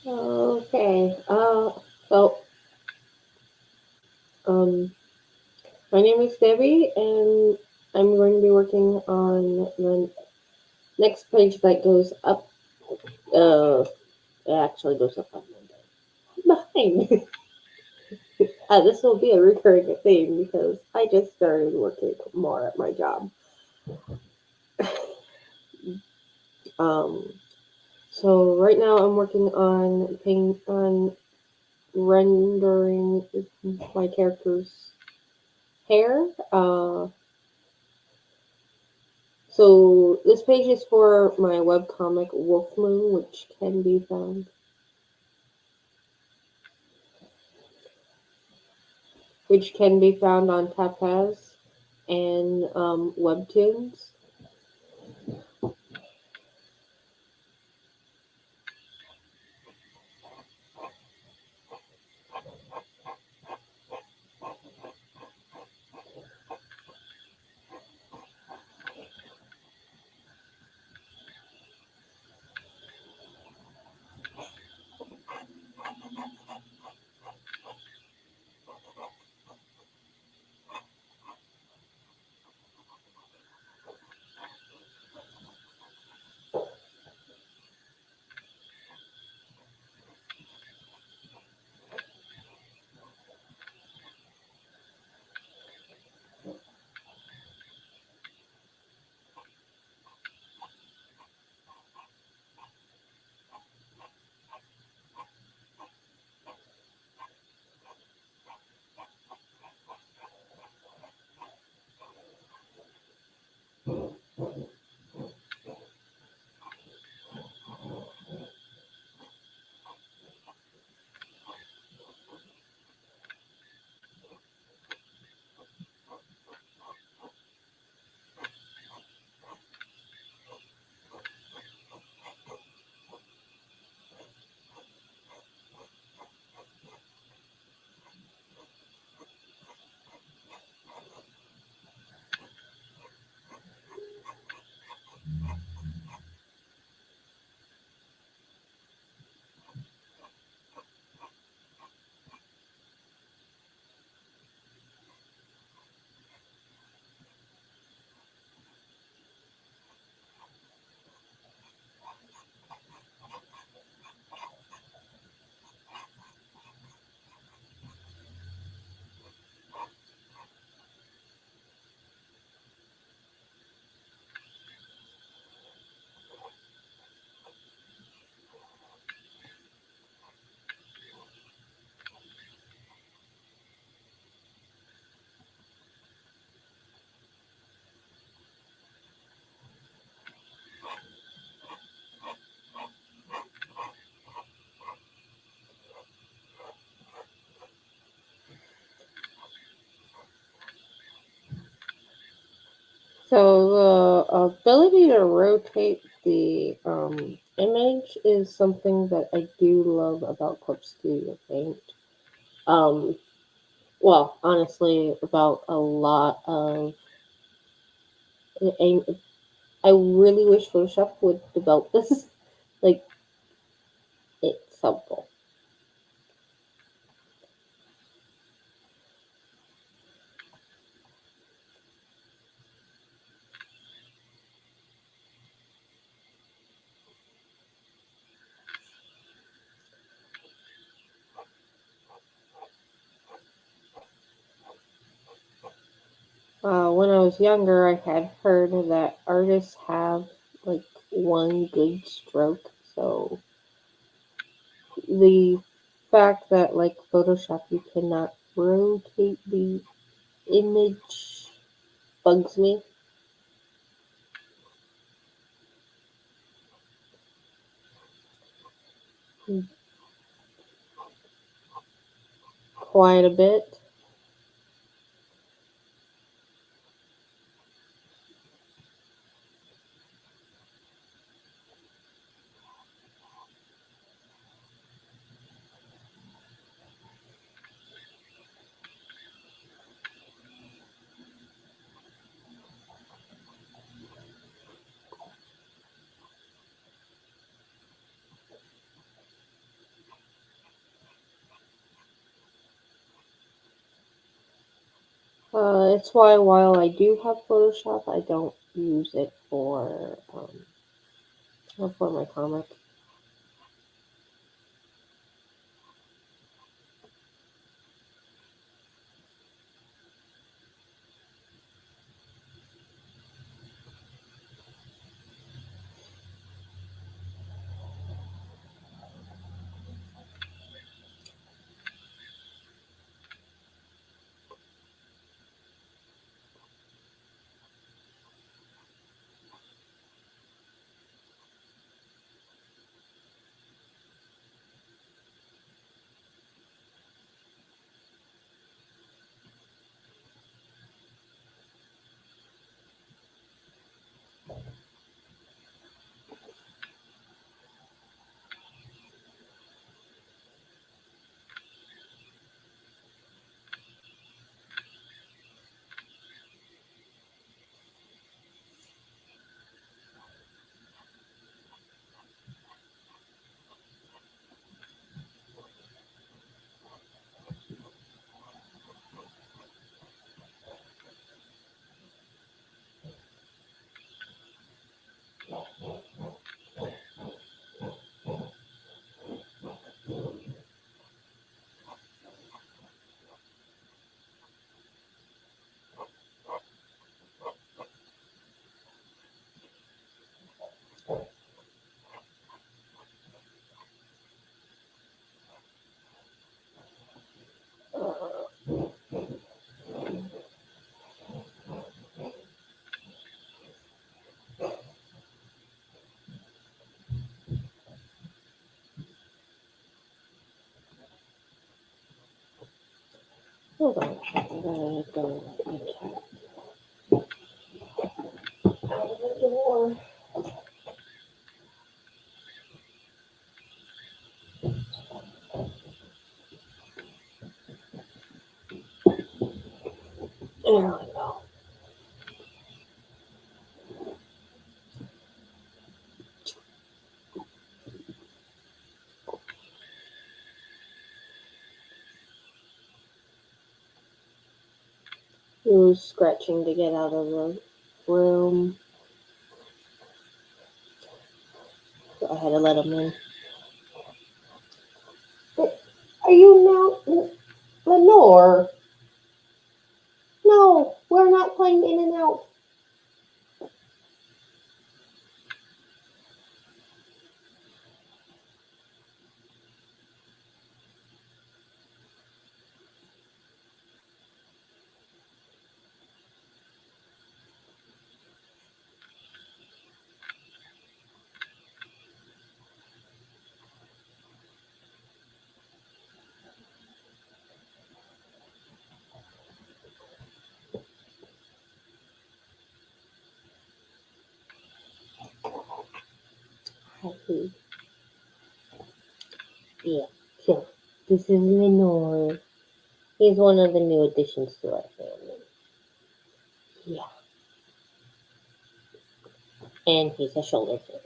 Okay. So, um, my name is Debbie, and I'm going to be working on the next page that goes up. Uh, it actually goes up on Monday. Behind. This will be a recurring theme because I just started working more at my job. Um, so right now I'm working on rendering my character's hair. So this page is for my webcomic Wolf Moon, which can be found on Tapaz and Webtoons. So the ability to rotate the image is something that I do love about Clip Studio Paint. Um, well, honestly, about a lot of. I, I really wish Photoshop would develop this. Like, it's helpful. When I was younger, I had heard that artists have like one good stroke. So the fact that like Photoshop you cannot rotate the image bugs me quite a bit. It's why while I do have Photoshop, I don't use it for my comic. Hold on, I gotta go let my cat out of the door. There we go. He was scratching to get out of the room, so I had to let him in. Are you now, Lenore? No, we're not playing in and out. Happy. Yeah, so this is Lenore. He's one of the new additions to our family. Yeah, and he's a shoulder kid.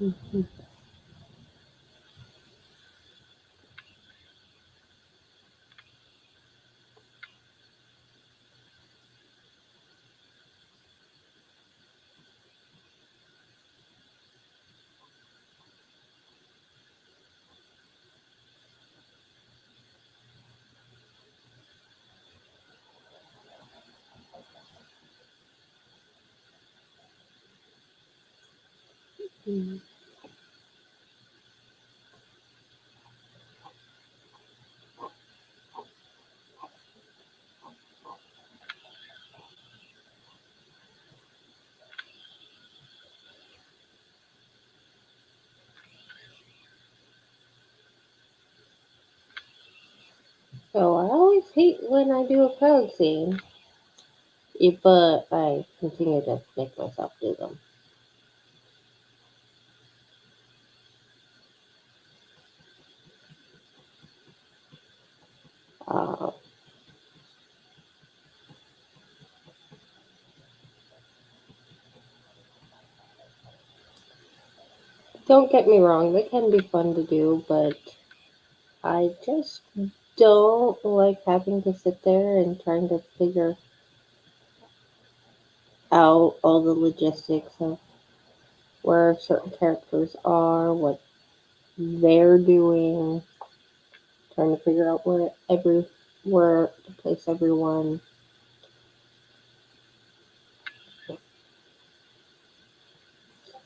Mhm. Mhm. Oh, I always hate when I do a crowd scene, but I continue to make myself do them. Uh, don't get me wrong, they can be fun to do, but I just don't like having to sit there and trying to figure out all the logistics of where certain characters are, what they're doing, trying to figure out where to place everyone.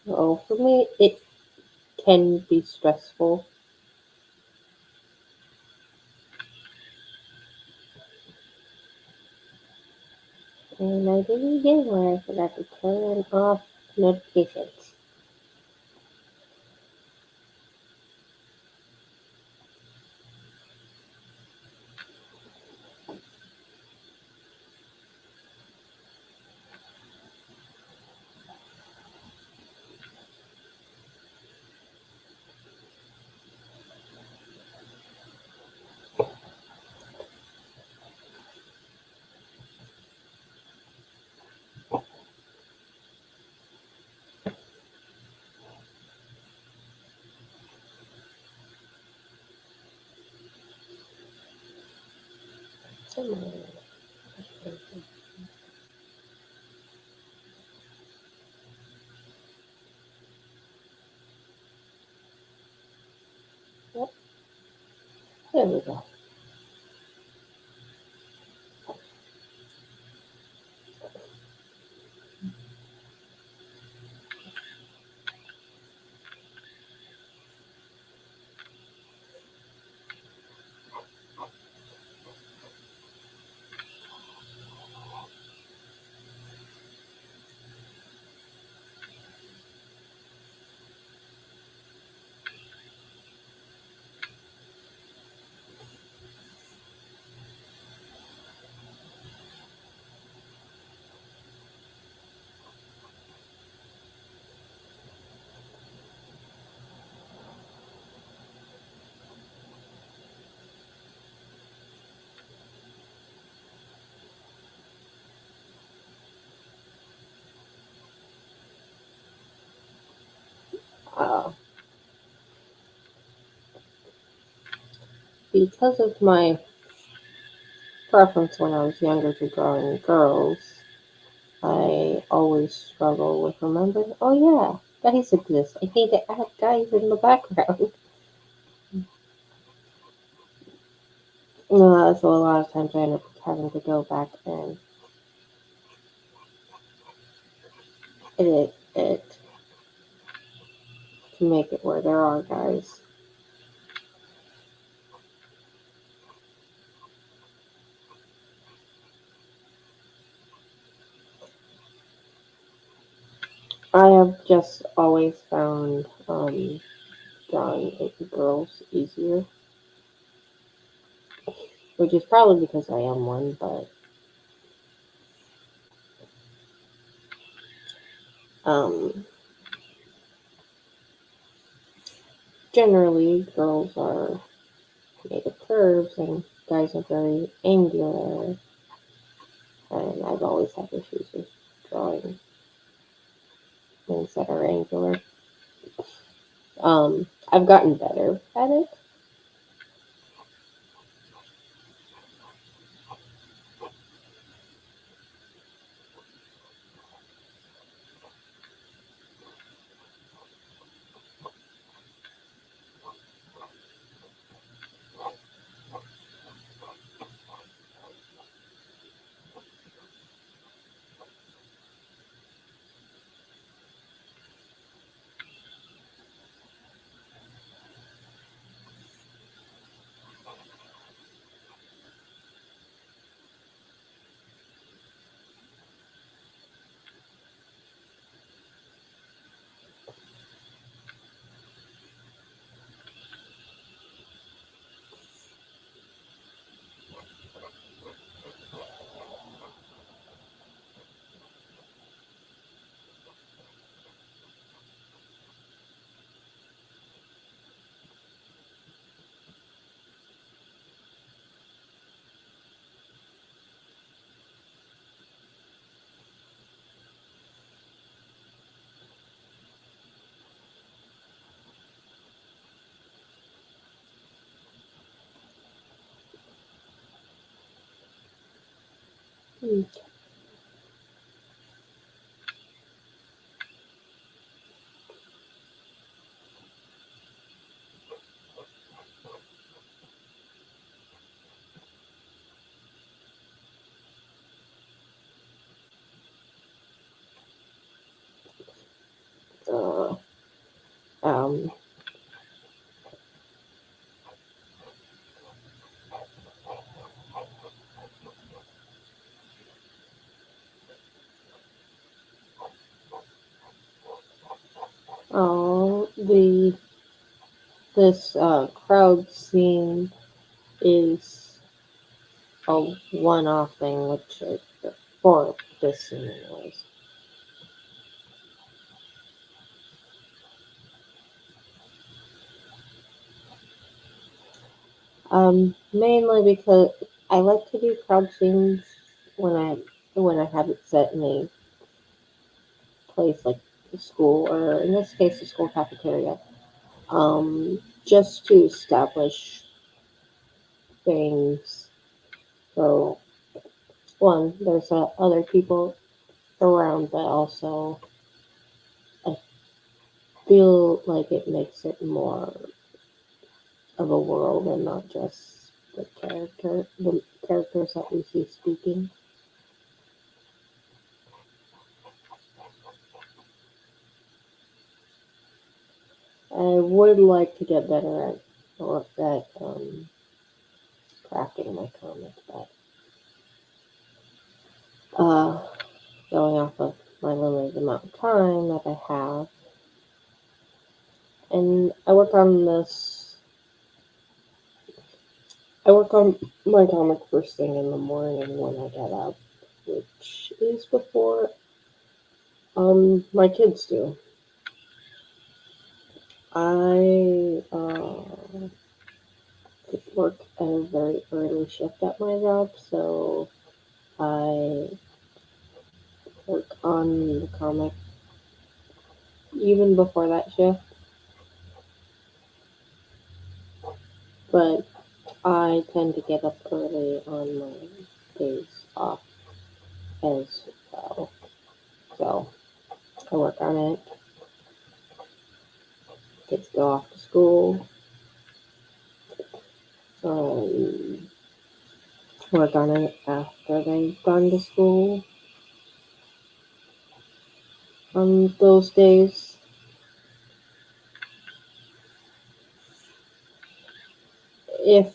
So for me, it can be stressful. And I did it again where I forgot to turn off notifications. Come on. Yep, there we go. Uh, because of my preference when I was younger to drawing girls, I always struggle with remembering, oh yeah, guys exist. I need to add guys in the background. So a lot of times I end up having to go back and edit it to make it where there are guys. I have just always found drawing girls easier, which is probably because I am one, but um, generally girls are made of curves and guys are very angular, and I've always had issues with drawing things that are angular. I've gotten better at it. Mm. Uh, um, the this crowd scene is a one-off thing, which for this scene anyways. Mainly because I like to do crowd scenes when I have it set in a place like the school, or in this case, the school cafeteria. Just to establish things. So one, there's other people around, but also I feel like it makes it more of a world and not just the characters that we see speaking. I would like to get better at crafting my comics, but uh, going off of my limited amount of time that I have, and I work on my comic first thing in the morning when I get up, which is before my kids do. I work a very early shift at my job, so I work on the comic even before that shift. But I tend to get up early on my days off as well. So I work on it. Kids go off to school. Um, Work on it after they've gone to school on those days. If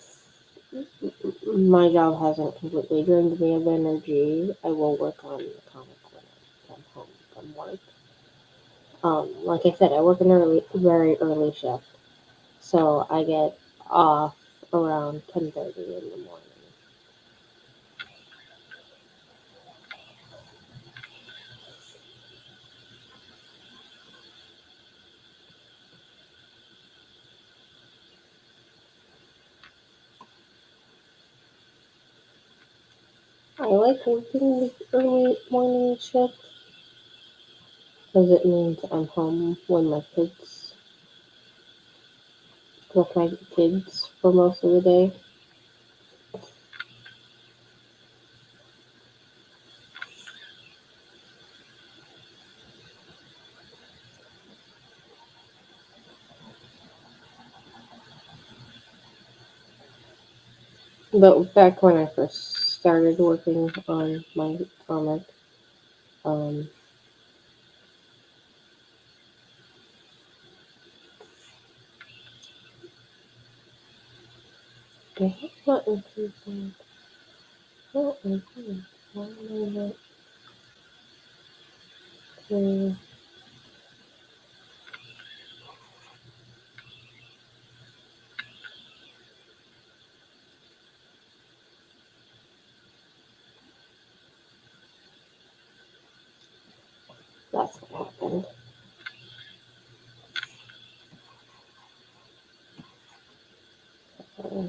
my job hasn't completely drained me of energy, I will work on the comic when I come home from work. Like I said, I work an very early shift, so I get off around 10:30 in the morning. I like working the early morning shift because it means I'm home when with my kids for most of the day. But back when I first started working on my comic, um, I have not included. What is it? Why am I not doing- That's what happened. Uh,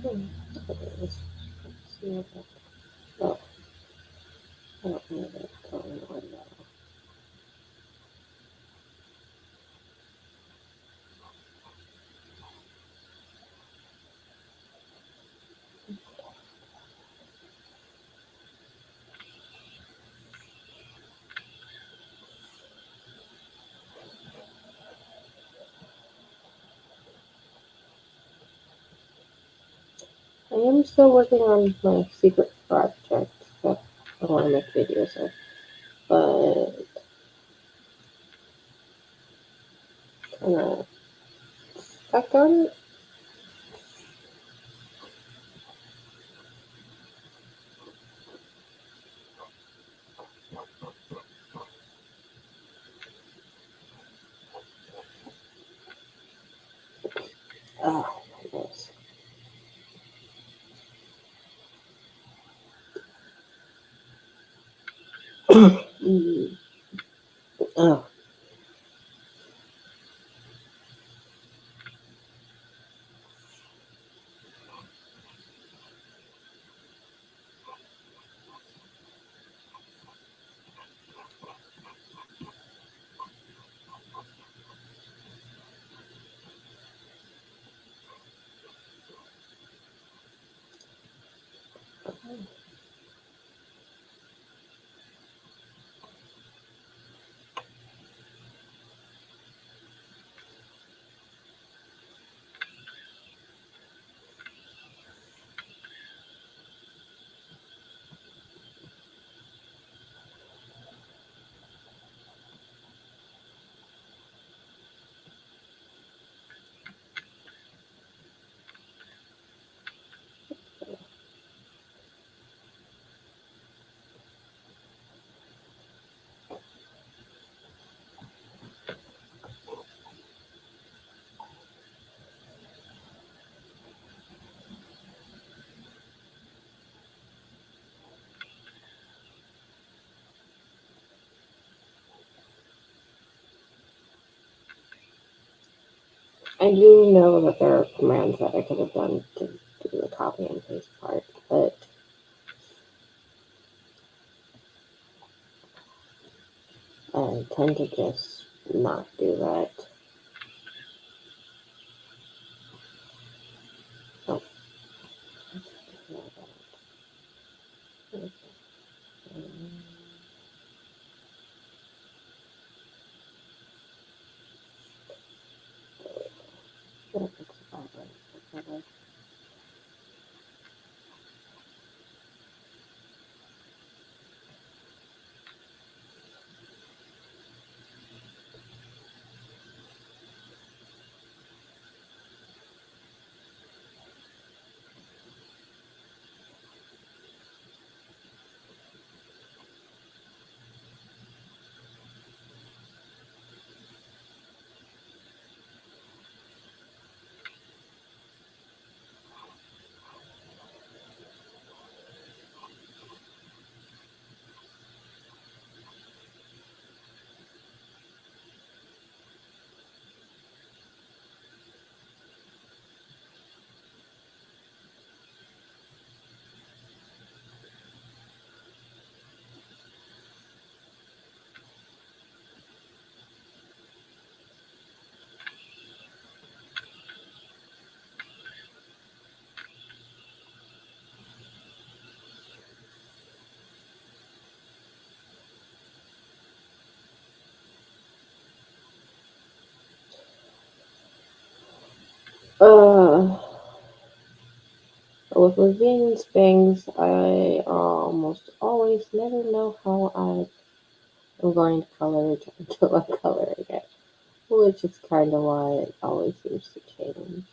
hmm, okay, let's see what that. Oh, I don't know what's going on now. I am still working on my secret project that I want to make videos of, but kind of stuck on it. Oh, nice. Mm. Oh, I do know that there are commands that I could have done to do the copy and paste part, but I tend to just not do that. Oh, with Levine's things, I almost always never know how I'm going to color it until I color it, which is kind of why it always seems to change.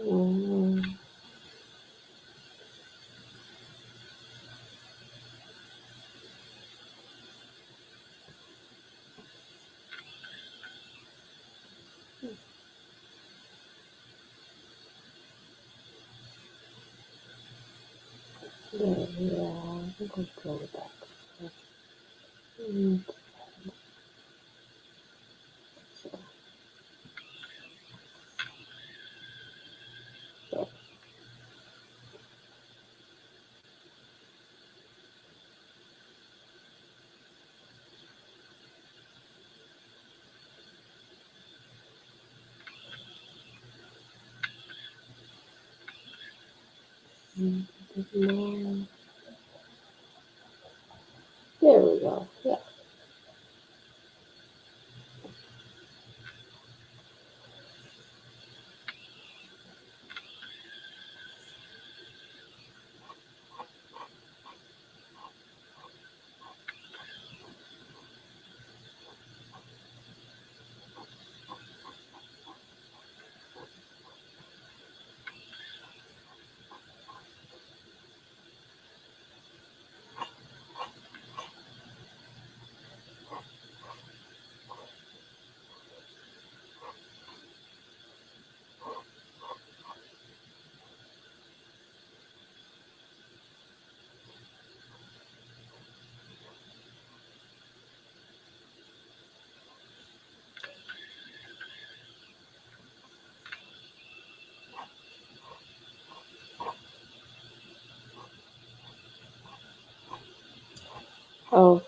Mm, Yeah, I think I'll go with that. Mm, so, yeah. Mm, there we go. Yeah.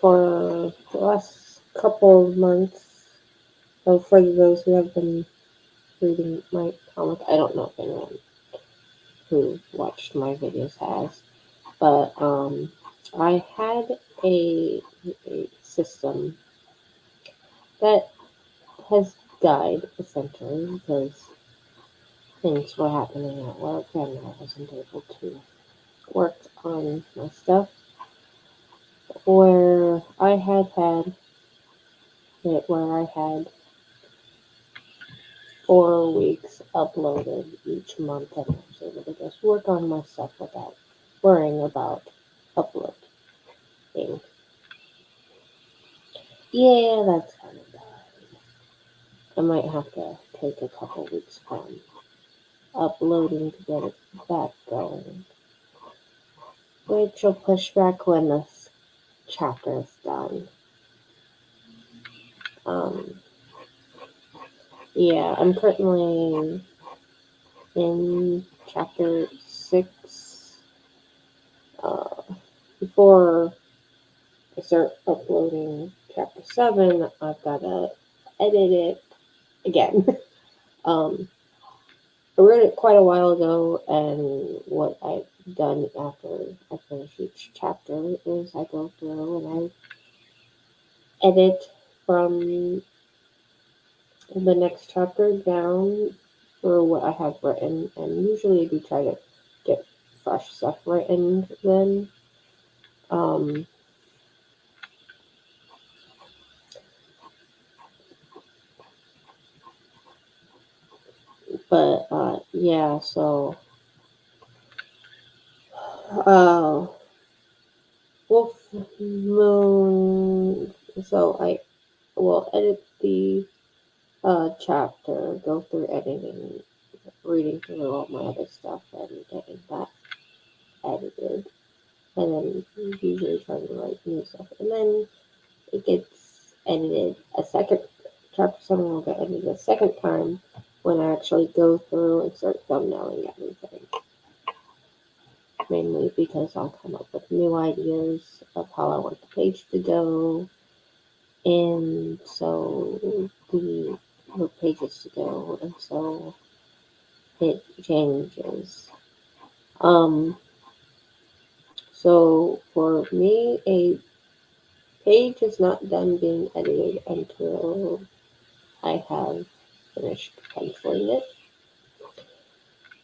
For the last couple of months, for those who have been reading my comic, I don't know if anyone who watched my videos has, but I had a system that has died essentially because things were happening at work and I wasn't able to work on my stuff. Where I had it where I had 4 weeks uploaded each month and I was able to just work on my stuff without worrying about uploading. Yeah, that's kind of bad. I might have to take a couple weeks from uploading to get it back going, which will push back when this chapter is done. Um, yeah, I'm currently in chapter 6. Uh, before I start uploading chapter 7, I've got to edit it again. um, I wrote it quite a while ago, and what I've done after I finish each chapter is I go through and I edit from the next chapter down for what I have written, and usually I do try to get fresh stuff written then. Um, but yeah, so uh, Wolf Moon. So I will edit the chapter, go through editing, reading through all my other stuff, and getting that edited, and then usually trying to write new stuff, and then it gets edited a second. Chapter 7 will get edited a second time when I actually go through and start thumbnailing everything. Mainly because I'll come up with new ideas of how I want the page to go, and so the pages to go, and so it changes. Um, so for me, a page is not done being edited until I have finished penciling it,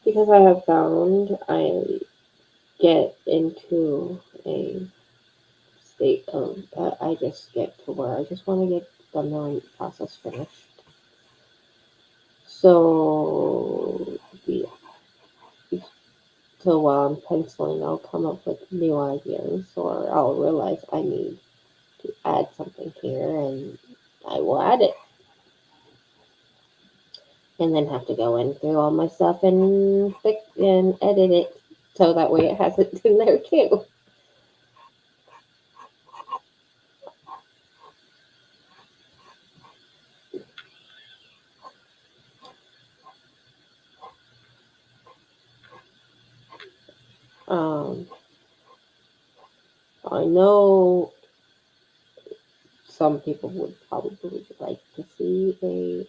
because I have found I get into a state of I just get to where I just want to get the milling process finished. So the so while I'm penciling, I'll come up with new ideas, or I'll realize I need to add something here, and I will add it, and then have to go in through all my stuff and fix and edit it. So that way it has it in there too. Um, I know some people would probably like to see a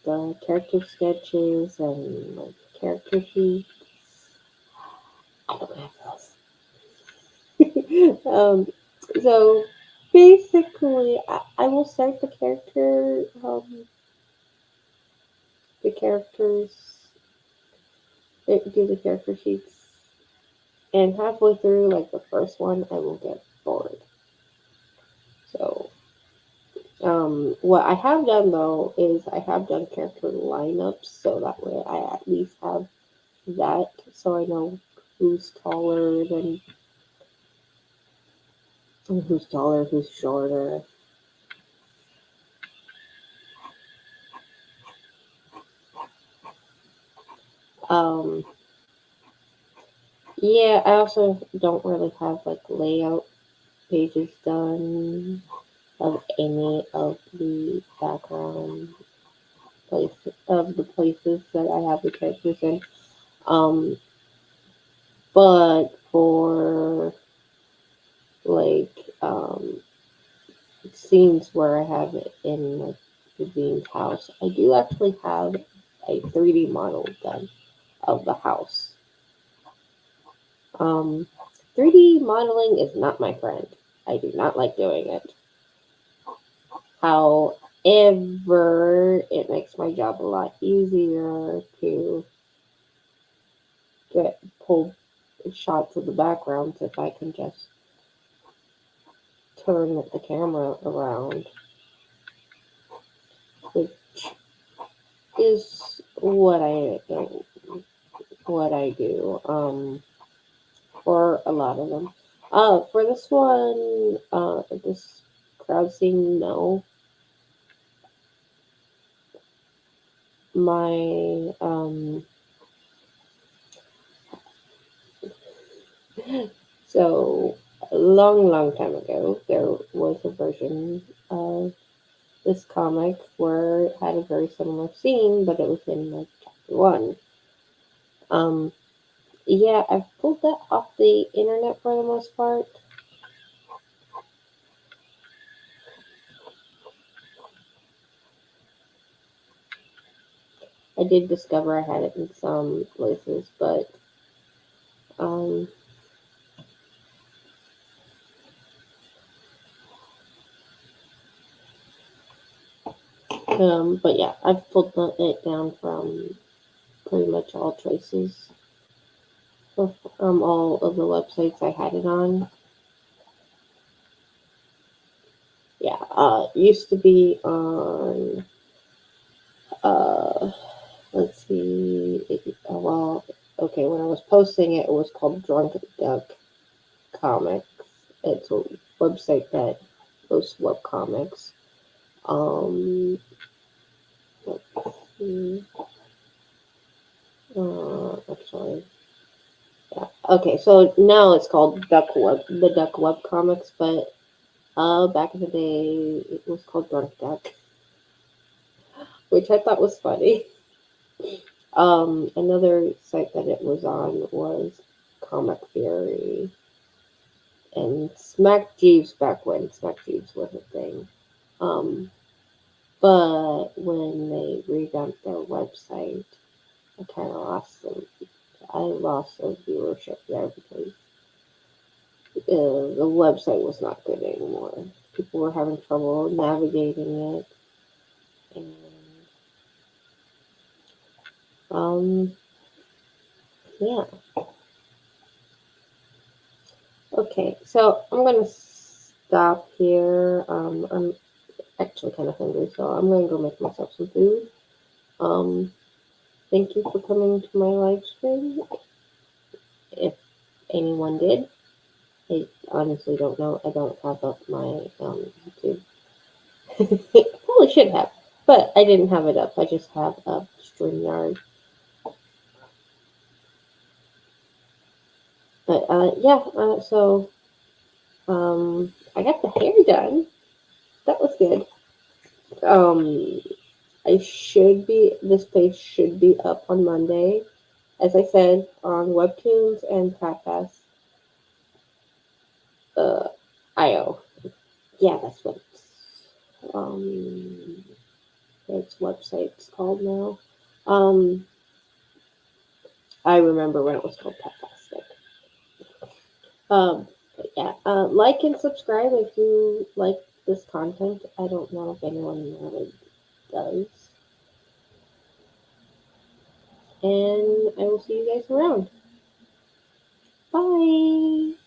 the character sketches and like character sheets. I don't have those. So basically, I will start the characters, do the character sheets, and halfway through, like the first one, I will get bored. So, what I have done though is I have done character lineups, so that way I at least have that, so I know who's taller than who's taller, who's shorter. Um, yeah, I also don't really have like layout pages done of any of the background places that I have the characters in. Um, but for like scenes where I have it in like the Dean's house, I do actually have a 3D model done of the house. Um, 3D modeling is not my friend. I do not like doing it. However, it makes my job a lot easier to get pull shots of the backgrounds if I can just turn the camera around, which is what I do for a lot of them. For this one, this crowd scene, no, my so a long time ago, there was a version of this comic where it had a very similar scene, but it was in like chapter one. Um, yeah, I've pulled that off the internet for the most part. I did discover I had it in some places, but um, but yeah, I've pulled it down from pretty much all traces of all of the websites I had it on. Yeah, used to be on uh, let's see, well, okay, when I was posting it, it was called Drunk Duck Comics. It's a website that posts web comics. Let's see, actually, yeah. Okay, so now it's called the Duck Web Comics, but back in the day, it was called Drunk Duck, which I thought was funny. Another site that it was on was Comic Theory and Smack Jeeves back when Smack Jeeves was a thing. Um, but when they revamped their website, I kind of lost some. I lost some viewership there because the website was not good anymore. People were having trouble navigating it, and um, yeah. Okay, so I'm gonna stop here. I'm actually kind of hungry, so I'm gonna go make myself some food. Um, thank you for coming to my live stream. If anyone did, I honestly don't know. I don't have up my YouTube. Probably should have, but I didn't have it up. I just have up StreamYard. But yeah, so I got the hair done. That was good. Um, this page should be up on Monday, as I said, on Webtoons and Podcast IO. Yeah, that's um, its website's called now. Um, I remember when it was called Podcastic. But yeah, like and subscribe if you like this content. I don't know if anyone really does. And I will see you guys around. Bye.